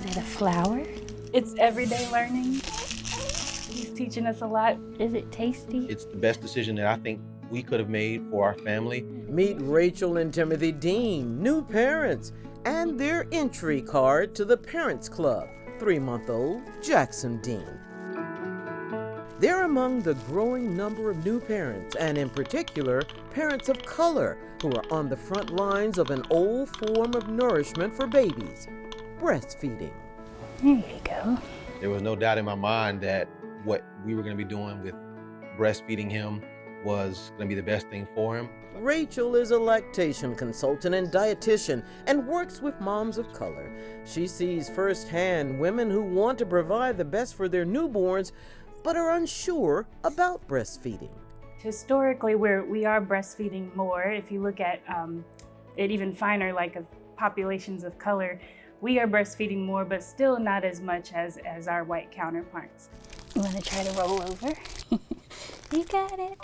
it a flower? It's everyday learning. He's teaching us a lot. Is it tasty? It's the best decision that I think we could have made for our family. Meet Rachel and Timothy Dean, new parents, and their entry card to the Parents Club, 3-month-old Jackson Dean. They're among the growing number of new parents, and in particular, parents of color, who are on the front lines of an old form of nourishment for babies, breastfeeding. There you go. There was no doubt in my mind that what we were going to be doing with breastfeeding him was going to be the best thing for him. Rachel is a lactation consultant and dietitian and works with moms of color. She sees firsthand women who want to provide the best for their newborns but are unsure about breastfeeding. Historically, we are breastfeeding more. If you look at it even finer, like of populations of color, we are breastfeeding more, but still not as much as our white counterparts. You want to try to roll over? You got it.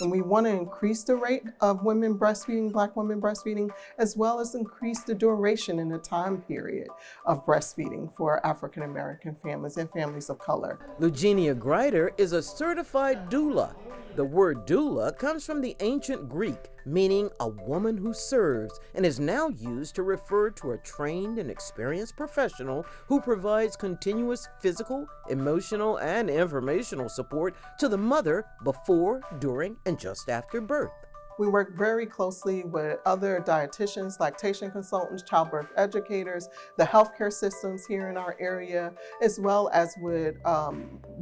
And we want to increase the rate of women breastfeeding, Black women breastfeeding, as well as increase the duration and the time period of breastfeeding for African American families and families of color. Lugenia Grider is a certified doula. The word doula comes from the ancient Greek, meaning a woman who serves, and is now used to refer to a trained and experienced professional who provides continuous physical, emotional, and informational support to the mother before, during, and just after birth. We work very closely with other dietitians, lactation consultants, childbirth educators, the healthcare systems here in our area, as well as with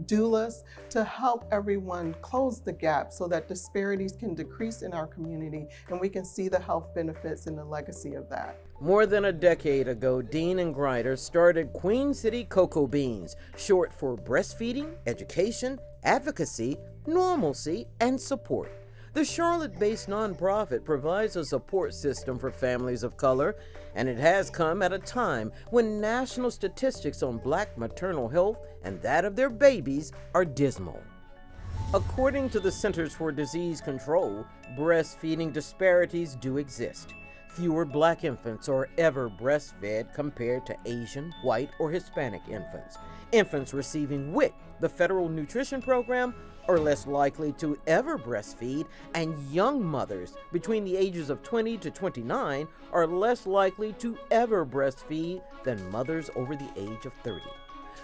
doulas to help everyone close the gap so that disparities can decrease in our community and we can see the health benefits and the legacy of that. More than a decade ago, Dean and Grider started Queen City Cocoa Beans, short for breastfeeding, education, advocacy, normalcy, and support. The Charlotte-based nonprofit provides a support system for families of color, and it has come at a time when national statistics on Black maternal health and that of their babies are dismal. According to the Centers for Disease Control, breastfeeding disparities do exist. Fewer Black infants are ever breastfed compared to Asian, white, or Hispanic infants. Infants receiving WIC, the Federal Nutrition Program, are less likely to ever breastfeed, and young mothers between the ages of 20 to 29 are less likely to ever breastfeed than mothers over the age of 30.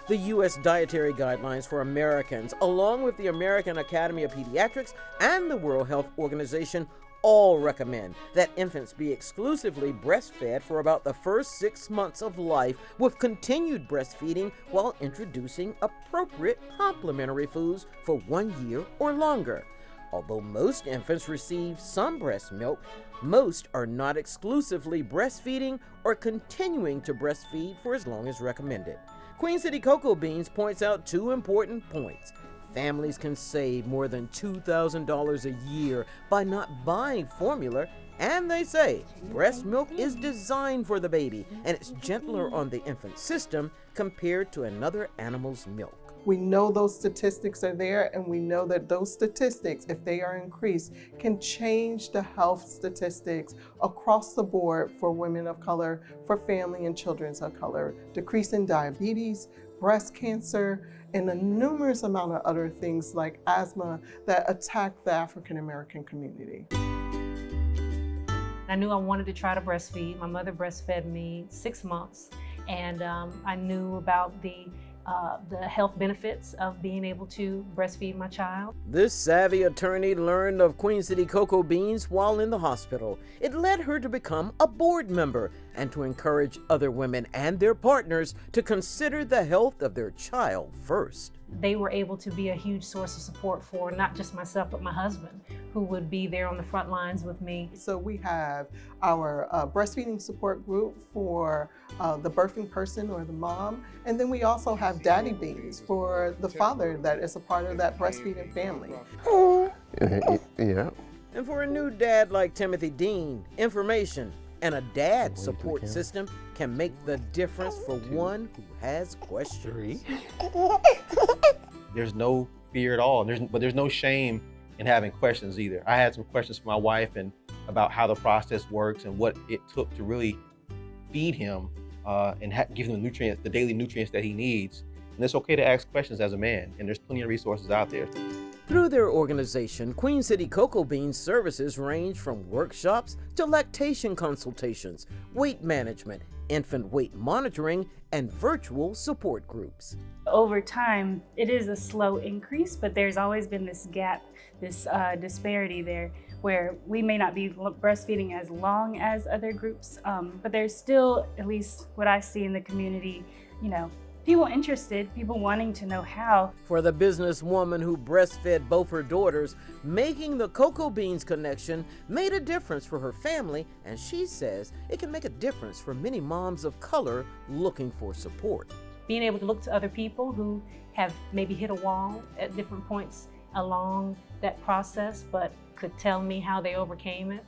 The U.S. Dietary Guidelines for Americans, along with the American Academy of Pediatrics and the World Health Organization, all recommend that infants be exclusively breastfed for about the first 6 months of life, with continued breastfeeding while introducing appropriate complementary foods for 1 year or longer. Although most infants receive some breast milk, most are not exclusively breastfeeding or continuing to breastfeed for as long as recommended. Queen City Cocoa Beans points out 2 important points. Families can save more than $2,000 a year by not buying formula, and they say breast milk is designed for the baby and it's gentler on the infant system compared to another animal's milk. We know those statistics are there, and we know that those statistics, if they are increased, can change the health statistics across the board for women of color, for family and children of color, decrease in diabetes, breast cancer, and a numerous amount of other things like asthma that attack the African American community. I knew I wanted to try to breastfeed. My mother breastfed me 6 months, and I knew about the health benefits of being able to breastfeed my child. This savvy attorney learned of Queen City Cocoa Beans while in the hospital. It led her to become a board member and to encourage other women and their partners to consider the health of their child first. They were able to be a huge source of support for not just myself, but my husband, who would be there on the front lines with me. So we have our breastfeeding support group for the birthing person or the mom, and then we also have Daddy Beans for the father that is a part of that breastfeeding family. Yeah. And for a new dad like Timothy Dean, information and a dad support system can make the difference for one who has questions. There's no fear at all, but there's no shame in having questions either. I had some questions for my wife and about how the process works and what it took to really feed him and give him the nutrients, the daily nutrients that he needs. And it's okay to ask questions as a man, and there's plenty of resources out there. Through their organization, Queen City Cocoa Beans services range from workshops to lactation consultations, weight management, infant weight monitoring, and virtual support groups. Over time, it is a slow increase, but there's always been this gap, this disparity there, where we may not be breastfeeding as long as other groups, but there's still, at least what I see in the community, people interested, people wanting to know how. For the businesswoman who breastfed both her daughters, making the Cocoa Beans connection made a difference for her family, and she says it can make a difference for many moms of color looking for support. Being able to look to other people who have maybe hit a wall at different points along that process, but could tell me how they overcame it,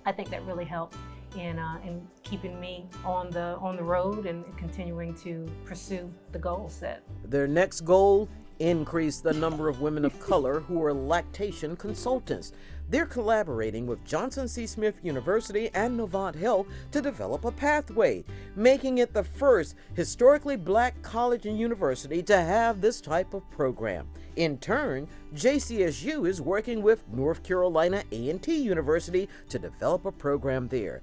I think that really helped in keeping me on the road and continuing to pursue the goal set. Their next goal, increase the number of women of color who are lactation consultants. They're collaborating with Johnson C. Smith University and Novant Health to develop a pathway, making it the first historically black college and university to have this type of program. In turn, JCSU is working with North Carolina A&T University to develop a program there.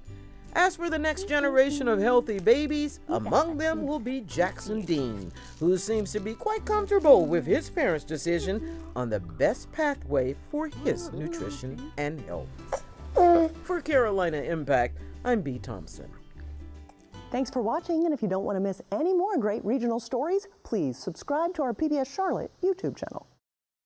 As for the next generation of healthy babies, among them will be Jackson Dean, who seems to be quite comfortable with his parents' decision on the best pathway for his nutrition and health. For Carolina Impact, I'm B. Thompson. Thanks for watching, and if you don't want to miss any more great regional stories, please subscribe to our PBS Charlotte YouTube channel.